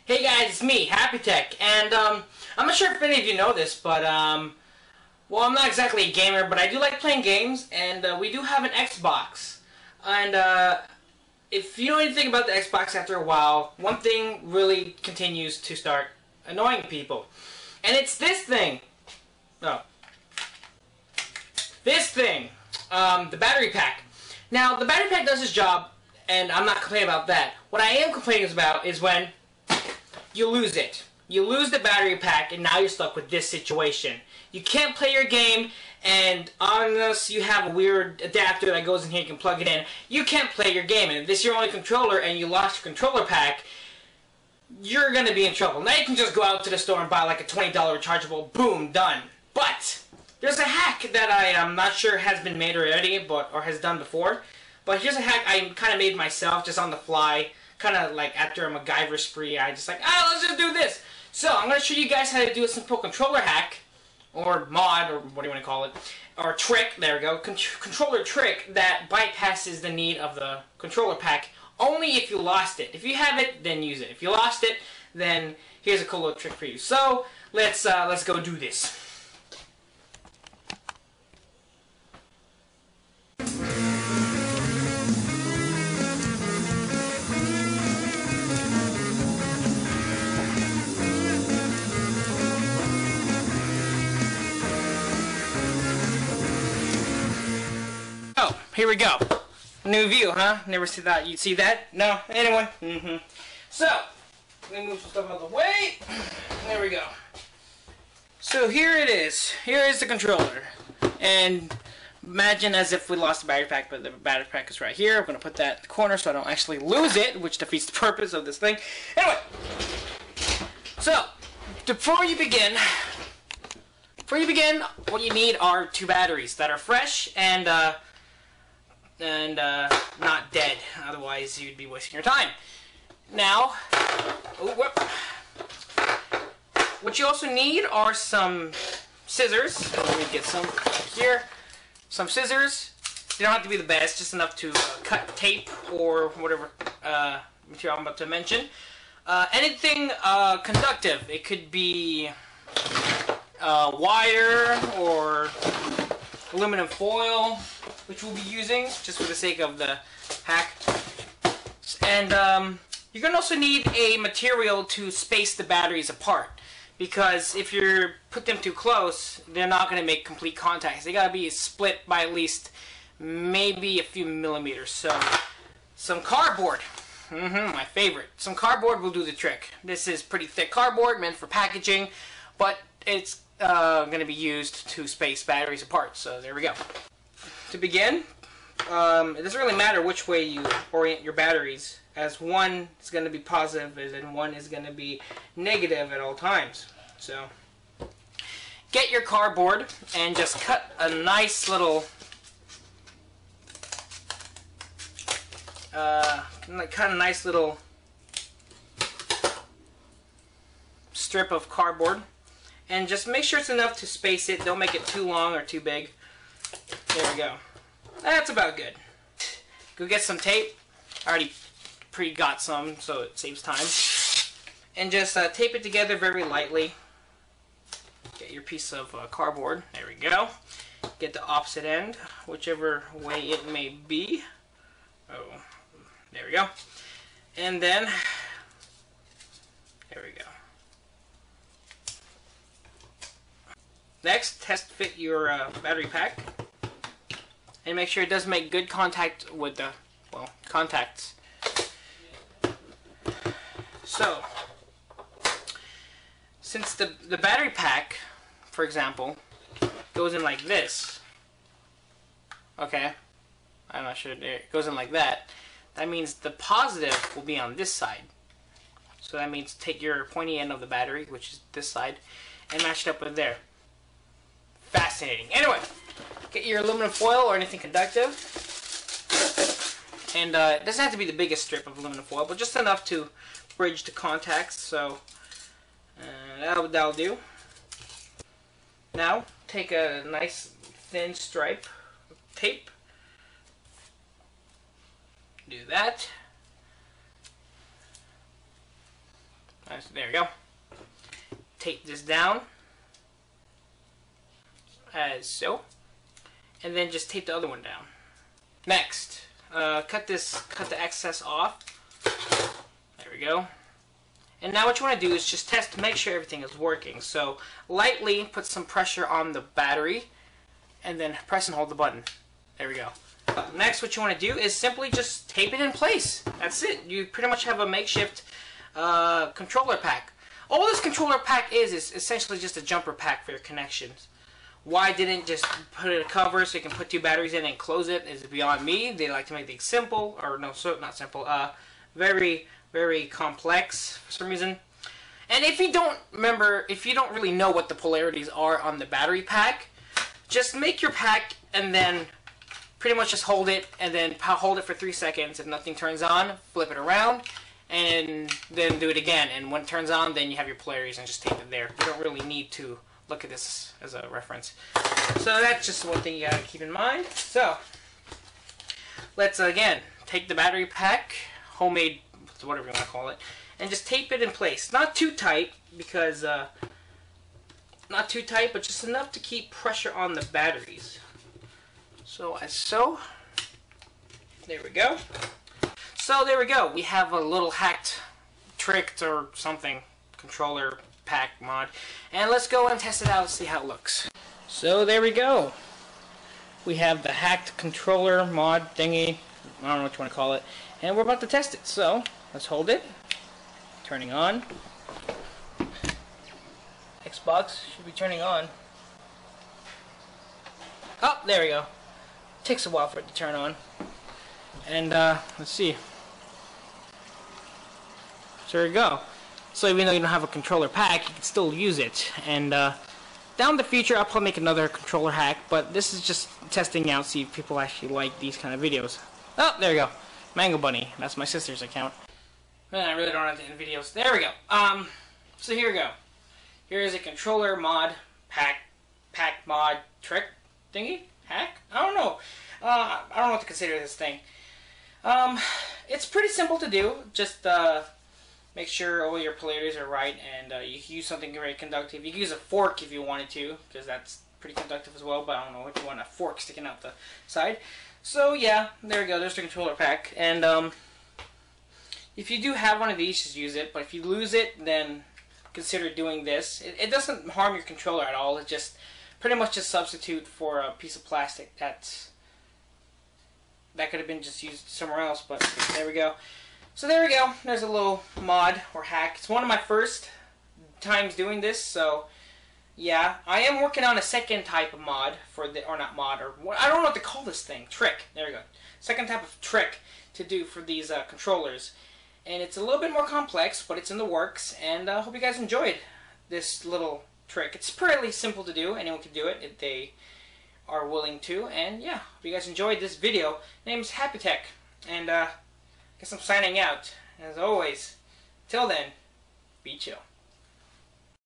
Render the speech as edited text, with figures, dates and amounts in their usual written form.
Hey guys, it's me, Happy-Tec, and I'm not sure if any of you know this, but well, I'm not exactly a gamer, but I do like playing games, and we do have an Xbox. And if you know anything about the Xbox, after a while, one thing really continues to start annoying people, and it's this thing. No, this thing, the battery pack. Now, the battery pack does its job, and I'm not complaining about that. What I am complaining about is when you lose it. You lose the battery pack, and now you're stuck with this situation. You can't play your game, and unless you have a weird adapter that goes in here, you can plug it in, you can't play your game. And if this is your only controller, and you lost your controller pack, you're going to be in trouble. Now you can just go out to the store and buy like a $20 rechargeable, boom, done. But there's a hack that I'm not sure has been made already, or has done before. But here's a hack I kind of made myself, just on the fly. Kind of like after a MacGyver spree, I just like, let's just do this. So I'm going to show you guys how to do a simple controller hack, or mod, or what do you want to call it, or trick, there we go, controller trick that bypasses the need of the controller pack, only if you lost it. If you have it, then use it. If you lost it, then here's a cool little trick for you. So let's go do this. Here we go. New view, huh? Never see that. You see that? No? Anyway. So, let me move some stuff out of the way. There we go. So here it is. Here is the controller. And imagine as if we lost the battery pack, but the battery pack is right here. I'm going to put that in the corner so I don't actually lose it, which defeats the purpose of this thing. Anyway. So, before you begin, what you need are two batteries that are fresh and not dead. Otherwise, you'd be wasting your time. Now, what you also need are some scissors. Let me get some here. Some scissors. They don't have to be the best, just enough to cut tape or whatever material I'm about to mention. Anything conductive. It could be wire or aluminum foil, which we'll be using just for the sake of the hack. And you're going to also need a material to space the batteries apart, because if you put them too close, they're not going to make complete contacts. They got to be split by at least maybe a few millimeters. So some cardboard, my favorite. Some cardboard will do the trick. This is pretty thick cardboard meant for packaging, but it's going to be used to space batteries apart. So there we go. To begin, it doesn't really matter which way you orient your batteries, as one is going to be positive and one is going to be negative at all times. So get your cardboard and just cut a nice little strip of cardboard, and just make sure it's enough to space it. Don't make it too long or too big. There we go. That's about good. Go get some tape. I already pre-got some, so it saves time. And just tape it together very lightly. Get your piece of cardboard. There we go. Get the opposite end, whichever way it may be. Oh, there we go. And then, there we go. Next, test fit your battery pack, and make sure it does make good contact with the, well, contacts. So, since the battery pack, for example, goes in like this, okay, I'm not sure, there it goes in like that, that means the positive will be on this side. So that means take your pointy end of the battery, which is this side, and match it up with there. Fascinating. Anyway, get your aluminum foil or anything conductive, and it doesn't have to be the biggest strip of aluminum foil, but just enough to bridge the contacts. So that'll do. Now take a nice thin stripe of tape, do that. There we go. Tape this down as so, and then just tape the other one down. Next, cut the excess off. There we go. And now what you want to do is just test to make sure everything is working. So lightly put some pressure on the battery, and then press and hold the button. There we go. Next, what you want to do is simply just tape it in place. That's it. You pretty much have a makeshift controller pack. All this controller pack is essentially just a jumper pack for your connections. Why didn't just put it a cover so you can put two batteries in and close it is beyond me. They like to make things simple, or no, so not simple. Very, very complex for some reason. And if you don't really know what the polarities are on the battery pack, just make your pack and then pretty much just hold it, and then hold it for 3 seconds. If nothing turns on, flip it around, and then do it again. And when it turns on, then you have your polarities and just tape it there. You don't really need to look at this as a reference. So that's just one thing you gotta keep in mind. So let's again take the battery pack, homemade, whatever you want to call it, and just tape it in place. Not too tight, because not too tight, but just enough to keep pressure on the batteries. So as so. There we go. So there we go. We have a little hacked, tricked, or something controller pack mod, and let's go and test it out and see how it looks. So there we go. We have the hacked controller mod thingy. I don't know what you want to call it, and we're about to test it. So let's hold it. Turning on. Xbox should be turning on. Oh, there we go. Takes a while for it to turn on. And let's see. So there you go. So even though you don't have a controller pack, you can still use it. And down the future, I'll probably make another controller hack, but this is just testing out, see if people actually like these kind of videos. Oh, there we go. Mango Bunny. That's my sister's account. Man, I really don't have to end videos. There we go. So here we go. Here is a controller mod pack mod trick thingy hack. I don't know. I don't know what to consider this thing. It's pretty simple to do. Just make sure all your polarities are right, and you can use something very conductive. You can use a fork if you wanted to, because that's pretty conductive as well, but I don't know if you want a fork sticking out the side. So yeah, there we go. There's the controller pack. And if you do have one of these, just use it. But if you lose it, then consider doing this. It doesn't harm your controller at all. It's just pretty much a substitute for a piece of plastic that could have been just used somewhere else. But there we go. So there we go. There's a little mod or hack. It's one of my first times doing this, so yeah. I am working on a second type of mod for the, or not mod, or what, I don't know what to call this thing. Trick. There we go. Second type of trick to do for these controllers. And it's a little bit more complex, but it's in the works, and I hope you guys enjoyed this little trick. It's pretty simple to do. Anyone can do it if they are willing to. And yeah, hope you guys enjoyed this video. My name is Happy-Tec, and I guess I'm signing out. As always, till then, be chill.